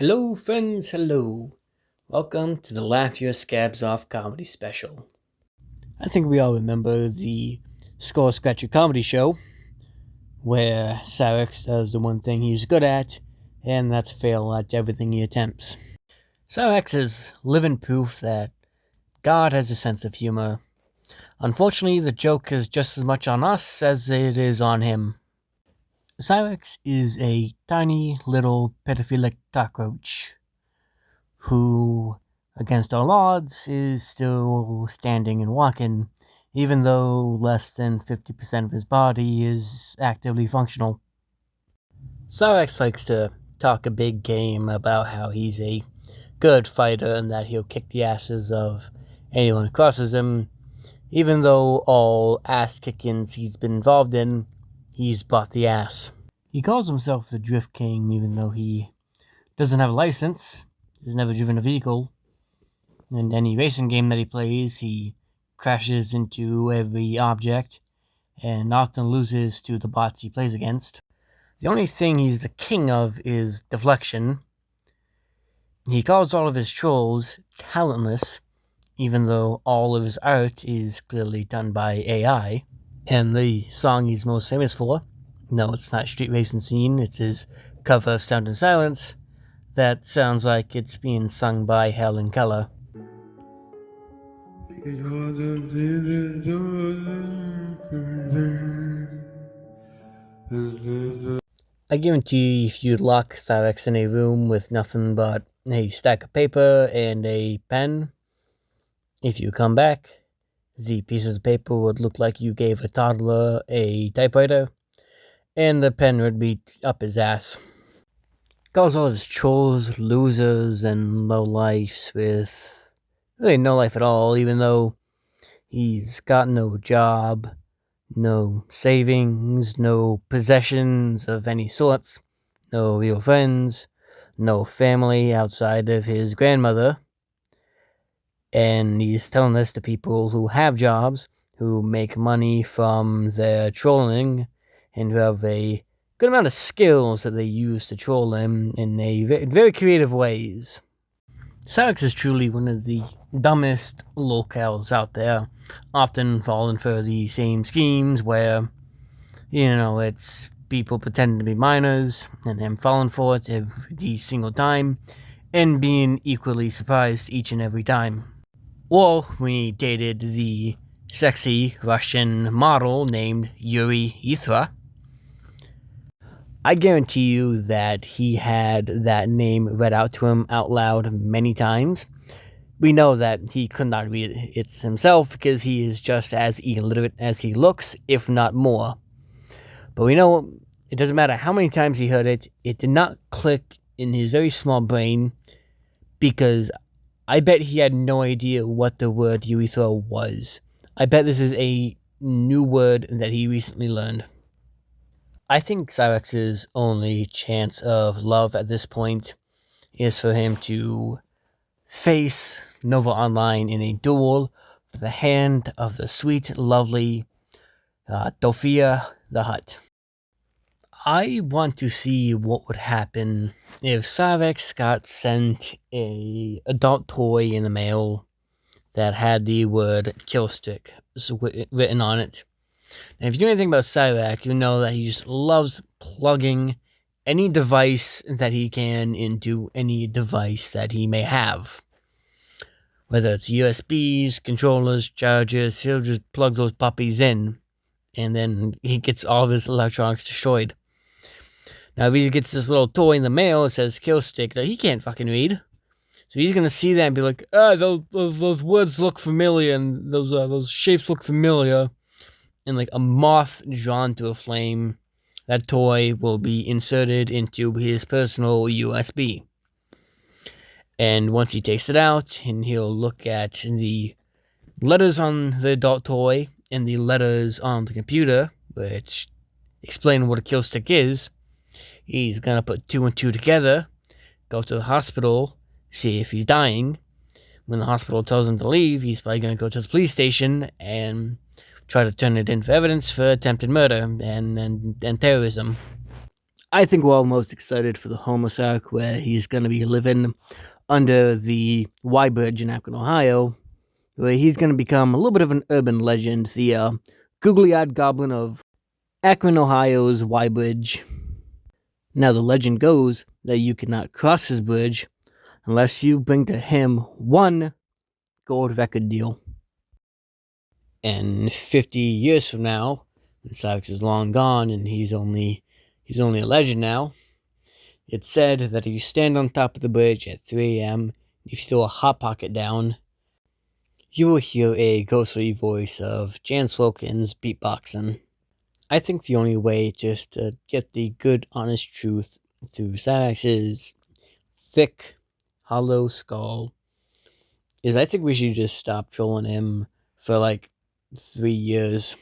Hello, friends, hello. Welcome to the Laugh Your Scabs Off comedy special. I think we all remember the Skull Scratcher comedy show, where Cyrix does the one thing he's good at, and that's fail at everything he attempts. Cyrix is living proof that God has a sense of humor. Unfortunately, the joke is just as much on us as it is on him. Cyrix is a tiny little pedophilic cockroach who, against all odds, is still standing and walking, even though less than 50% of his body is actively functional. Cyrax likes to talk a big game about how he's a good fighter and that he'll kick the asses of anyone who crosses him, even though all ass-kickings he's been involved in, he's bought the ass. He calls himself the Drift King, even though he doesn't have a license. He's never driven a vehicle. In any racing game that he plays, he crashes into every object and often loses to the bots he plays against. The only thing he's the king of is deflection. He calls all of his trolls talentless, even though all of his art is clearly done by AI. And the song he's most famous for, no, it's not Street Racing Scene, it's his cover of Sound and Silence, that sounds like it's being sung by Helen Keller. I guarantee you, if you lock Cyrex in a room with nothing but a stack of paper and a pen, if you come back, the pieces of paper would look like you gave a toddler a typewriter, and the pen would be up his ass. Calls all of his trolls losers and lowlifes with really no life at all, even though he's got no job, no savings, no possessions of any sorts, no real friends, no family outside of his grandmother. And he's telling this to people who have jobs, who make money from their trolling, and who have a good amount of skills that they use to troll him in very creative ways. Cyrix is truly one of the dumbest locals out there, often falling for the same schemes where, it's people pretending to be minors and him falling for it every single time and being equally surprised each and every time. Or when he dated the sexy Russian model named Yuri Ithra, I guarantee you that he had that name read out to him out loud many times. We know that he could not read it himself because he is just as illiterate as he looks, if not more. But we know it doesn't matter how many times he heard it, it did not click in his very small brain, because I bet he had no idea what the word urethra was. I bet this is a new word that he recently learned. I think Cyrex's only chance of love at this point is for him to face Nova Online in a duel for the hand of the sweet, lovely Dofia the Hutt. I want to see what would happen if Cyrex got sent a adult toy in the mail that had the word Killstick written on it. And if you know anything about Cyrax, you know that he just loves plugging any device that he can into any device that he may have. Whether it's USBs, controllers, chargers, he'll just plug those puppies in, and then he gets all of his electronics destroyed. Now, if he gets this little toy in the mail that says Killstick that he can't fucking read, so he's gonna see that and be like, those words look familiar, and those shapes look familiar. And like a moth drawn to a flame, that toy will be inserted into his personal USB. And once he takes it out, and he'll look at the letters on the adult toy and the letters on the computer, which explain what a Killstick is, he's gonna put two and two together, go to the hospital, see if he's dying. When the hospital tells him to leave, he's probably gonna go to the police station and try to turn it in for evidence for attempted murder and terrorism. I think we're all most excited for the Homeless arc, where he's going to be living under the Y Bridge in Akron, Ohio, where he's going to become a little bit of an urban legend, the googly-eyed goblin of Akron, Ohio's Y Bridge. Now, the legend goes that you cannot cross his bridge unless you bring to him one gold record deal. And 50 years from now, when Cyrix is long gone and he's only a legend now, it's said that if you stand on top of the bridge at 3 a.m., if you throw a Hot Pocket down, you will hear a ghostly voice of Jan Wilkins beatboxing. I think the only way just to get the good, honest truth through Cyrix's thick, hollow skull is I think we should just stop trolling him for like 3 years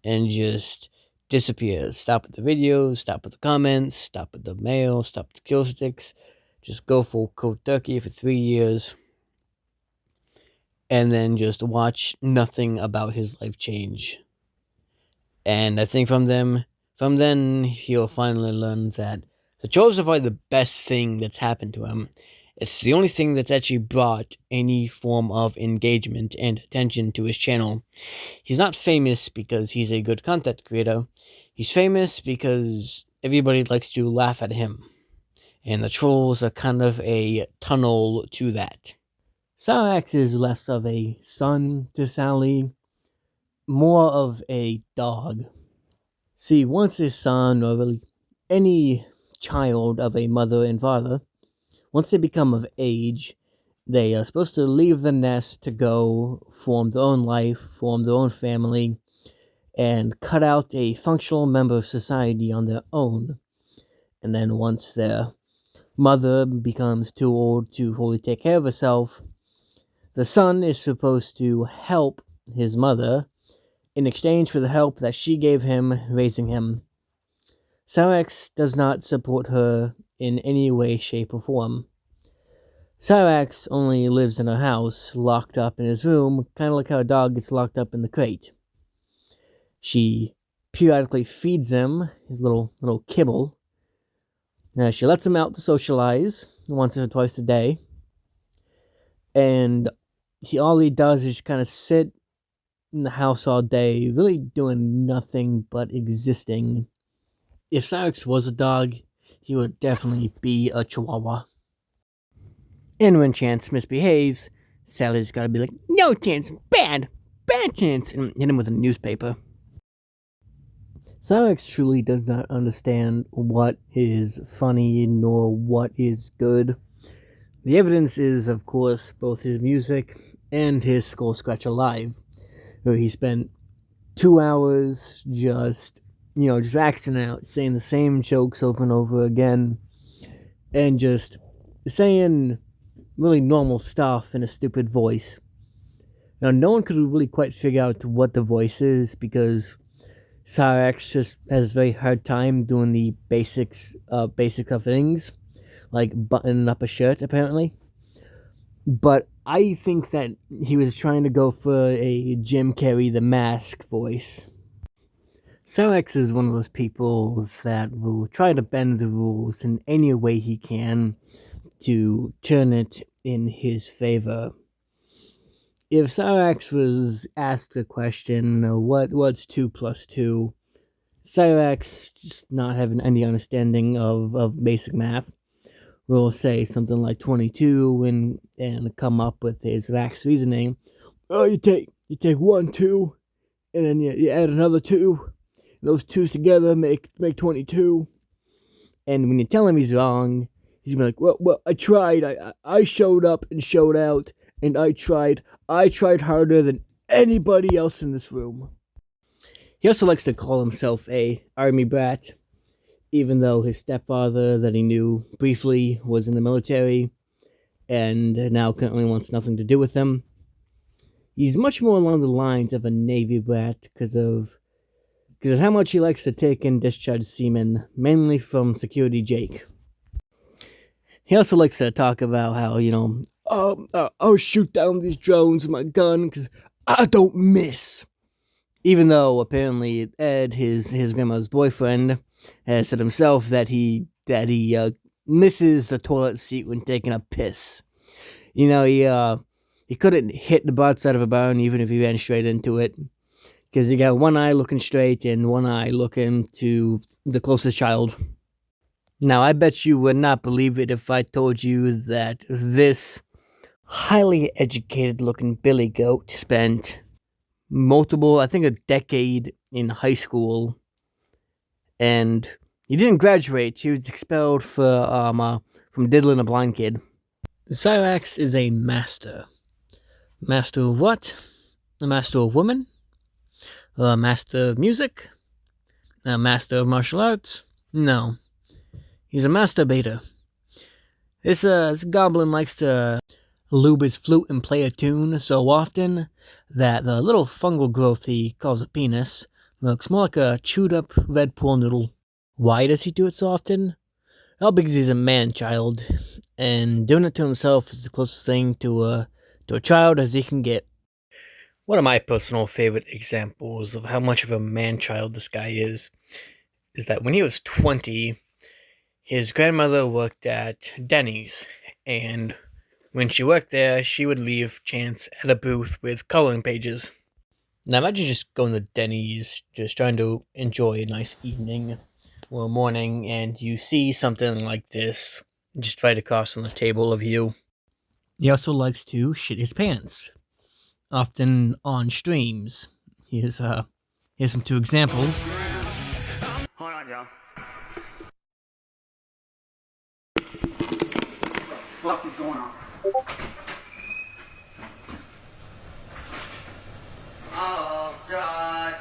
and just disappear. Stop at the videos, stop at the comments, stop at the mail, stop at the kill sticks. Just go full cold turkey for 3 years. And then just watch nothing about his life change. And I think from then he'll finally learn that the trolls are probably the best thing that's happened to him. It's the only thing that's actually brought any form of engagement and attention to his channel. He's not famous because he's a good content creator. He's famous because everybody likes to laugh at him. And the trolls are kind of a tunnel to that. Cyrix is less of a son to Sally, more of a dog. See, once his son, or really any child of a mother and father, once they become of age, they are supposed to leave the nest to go form their own life, form their own family, and cut out a functional member of society on their own. And then once their mother becomes too old to fully take care of herself, the son is supposed to help his mother in exchange for the help that she gave him raising him. Cyrix does not support her in any way, shape, or form. Cyrix only lives in her house, locked up in his room, kind of like how a dog gets locked up in the crate. She periodically feeds him his little kibble. She lets him out to socialize once or twice a day. And all he does is kind of sit in the house all day, really doing nothing but existing. If Cyrix was a dog, he would definitely be a Chihuahua. And when Chance misbehaves, Sally's gotta be like, "No, Chance, bad Chance," and hit him with a newspaper. Cyrix truly does not understand what is funny nor what is good. The evidence is, of course, both his music and his Skull Scratcher Live, where he spent 2 hours just acting out, saying the same jokes over and over again, and just saying really normal stuff in a stupid voice. Now, no one could really quite figure out what the voice is, because Cyrix just has a very hard time doing the basics of things, like buttoning up a shirt, apparently. But I think that he was trying to go for a Jim Carrey the Mask voice. Cyrix is one of those people that will try to bend the rules in any way he can to turn it in his favor. If Cyrix was asked a question, what's 2 plus 2, Cyrix, just not having any understanding of basic math, will say something like 22 and come up with his Vax reasoning. Oh, you take 1, 2, and then you add another 2. And those 2's together make 22. And when you tell him he's wrong, he's gonna be like, well, I tried. I showed up and showed out, and I tried harder than anybody else in this room. He also likes to call himself a army brat, even though his stepfather that he knew briefly was in the military and now currently wants nothing to do with him. He's much more along the lines of a Navy brat because of how much he likes to take and discharge semen, mainly from Security Jake. He also likes to talk about how, I'll shoot down these drones with my gun because I don't miss. Even though, apparently, Ed, his grandma's boyfriend, has said himself that he misses the toilet seat when taking a piss. He couldn't hit the butt side of a barn even if he ran straight into it, because he got one eye looking straight and one eye looking to the closest child. Now, I bet you would not believe it if I told you that this highly educated looking billy goat spent a decade in high school, and he didn't graduate. He was expelled from diddling a blind kid. Cyrax is a master. Master of what? A master of women? A master of music? A master of martial arts? No. He's a masturbator. This goblin likes to lube his flute and play a tune so often that the little fungal growth he calls a penis looks more like a chewed up red pool noodle. Why does he do it so often? Well, because he's a man-child, and doing it to himself is the closest thing to a child as he can get. One of my personal favorite examples of how much of a man-child this guy is that when he was 20, his grandmother worked at Denny's, and when she worked there, she would leave Chance at a booth with coloring pages. Now imagine just going to Denny's, just trying to enjoy a nice evening or morning, and you see something like this just right across on the table of you. He also likes to shit his pants, often on streams. Here's some 2 examples. Hold on, y'all. What the fuck is going on? Oh, God.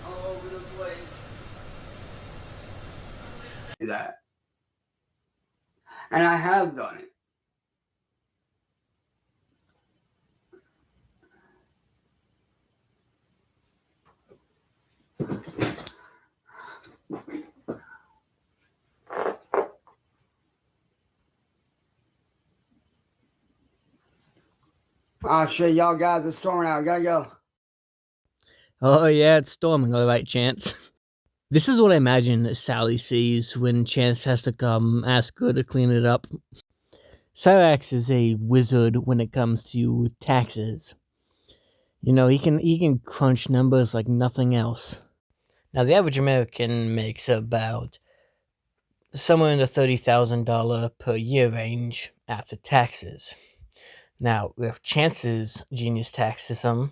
All over the place. That. And I have done it. Oh shit, y'all guys, it's storming out. Gotta go. Oh yeah, it's storming, alright, Chance. This is what I imagine Sally sees when Chance has to come ask her to clean it up. Cyrax is a wizard when it comes to taxes. He can crunch numbers like nothing else. Now, the average American makes about somewhere in the $30,000 per year range after taxes. Now, with Chance's genius tax system,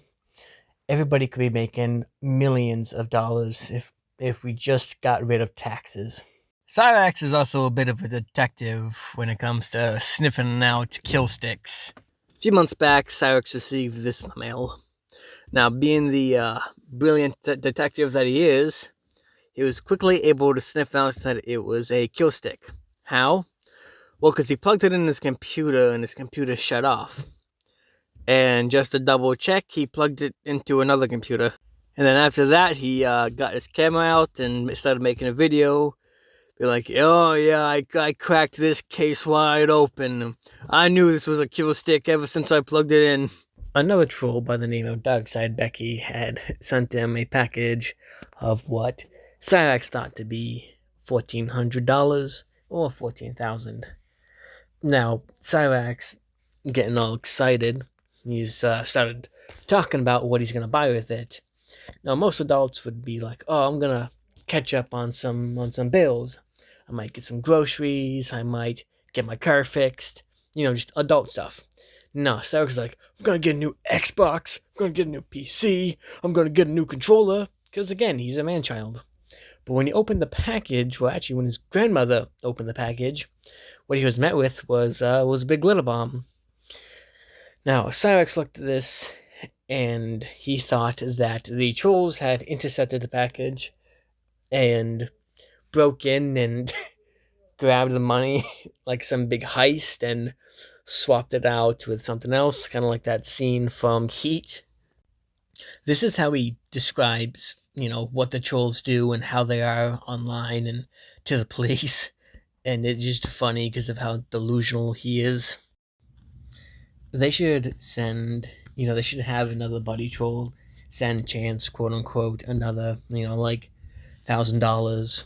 everybody could be making millions of dollars if we just got rid of taxes. Cyrax is also a bit of a detective when it comes to sniffing out kill sticks. A few months back, Cyrax received this in the mail. Now, being the brilliant detective that he is, he was quickly able to sniff out that it was a kill stick. How? Well, because he plugged it in his computer and his computer shut off. And just to double check, he plugged it into another computer. And then after that, he got his camera out and started making a video. Be like, oh yeah, I cracked this case wide open. I knew this was a kill stick ever since I plugged it in. Another troll by the name of Darkside Becky had sent him a package of what Cyrax thought to be $1,400 or $14,000. Now, Cyrax, getting all excited, he's started talking about what he's going to buy with it. Now, most adults would be like, oh, I'm going to catch up on some bills. I might get some groceries. I might get my car fixed. Just adult stuff. No, Cyrax is like, I'm going to get a new Xbox. I'm going to get a new PC. I'm going to get a new controller. Because, again, he's a man-child. But when he opened the package, well, actually, when his grandmother opened the package, what he was met with was a big glitter bomb. Now, Cyrax looked at this, and he thought that the trolls had intercepted the package and broke in and grabbed the money like some big heist and swapped it out with something else, kind of like that scene from Heat. This is how he describes, what the trolls do and how they are online and to the police. and it's just funny because of how delusional he is. They should send, they should have another buddy troll send Chance, quote unquote, another, like $1,000,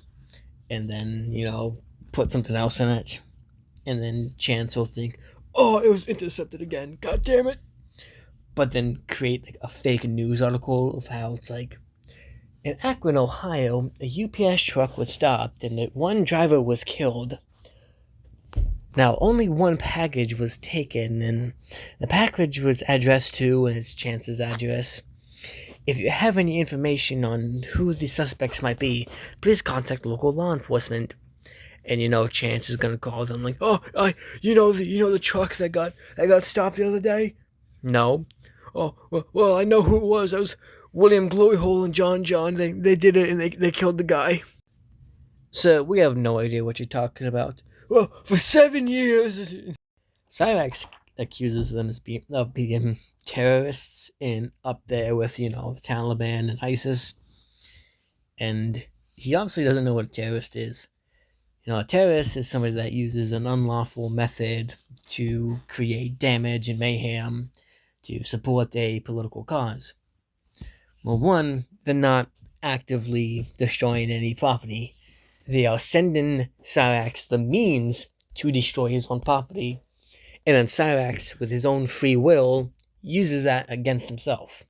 and then, put something else in it. And then Chance will think, oh, it was intercepted again. God damn it. But then create like a fake news article of how it's like, in Akron, Ohio, a UPS truck was stopped and one driver was killed. Now, only one package was taken, and the package was addressed to, and it's Chance's address. If you have any information on who the suspects might be, please contact local law enforcement. And Chance is gonna call them like, oh, the truck that got stopped the other day. No. Oh, well, I know who it was. That was William Gloryhole and John. They did it, and they killed the guy. So we have no idea what you're talking about. Well, for 7 years. Cyrax accuses them of being terrorists and up there with, the Taliban and ISIS. And he obviously doesn't know what a terrorist is. A terrorist is somebody that uses an unlawful method to create damage and mayhem to support a political cause. Well, one, they're not actively destroying any property. They are sending Cyrax the means to destroy his own property, and then Cyrax, with his own free will, uses that against himself.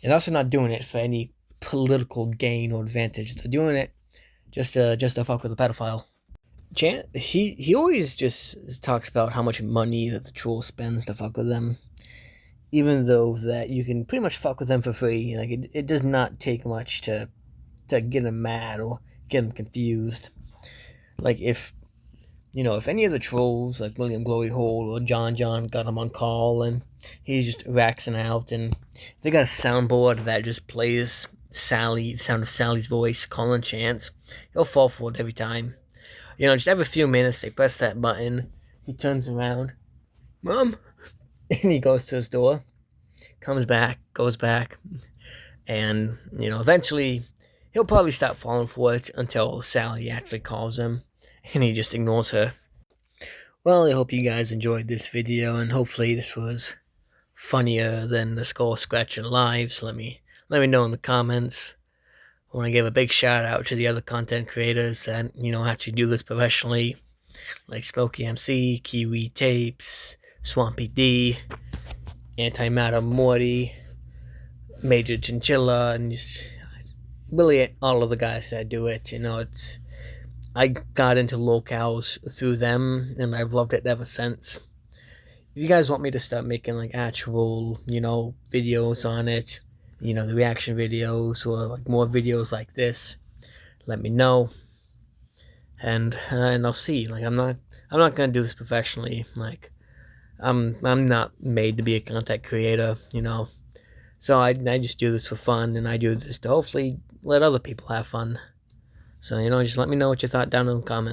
And they're also not doing it for any political gain or advantage. They're doing it just to fuck with a pedophile. He always just talks about how much money that the troll spends to fuck with them, even though that you can pretty much fuck with them for free. Like it does not take much to get them mad or get them confused. Like if any of the trolls like William Gloryhole or John got him on call and he's just waxing out, and they got a soundboard that just plays the sound of Sally's voice calling Chance, he'll fall for it every time. Just every few minutes they press that button, he turns around, Mom, and he goes to his door, comes back, goes back, and eventually he'll probably stop falling for it until Sally actually calls him, and he just ignores her. Well, I hope you guys enjoyed this video, and hopefully this was funnier than the skull scratching live. So let me know in the comments. I want to give a big shout out to the other content creators that actually do this professionally, like Smokey MC, Kiwi Tapes, Swampy D, Antimatter Morty, Major Chinchilla, and just really all of the guys that do it. I got into locals through them, and I've loved it ever since. If you guys want me to start making like actual, videos on it, the reaction videos or like more videos like this, let me know. And I'll see. Like I'm not gonna do this professionally. Like I'm not made to be a content creator, So I just do this for fun, and I do this to hopefully let other people have fun. So, just let me know what you thought down in the comments.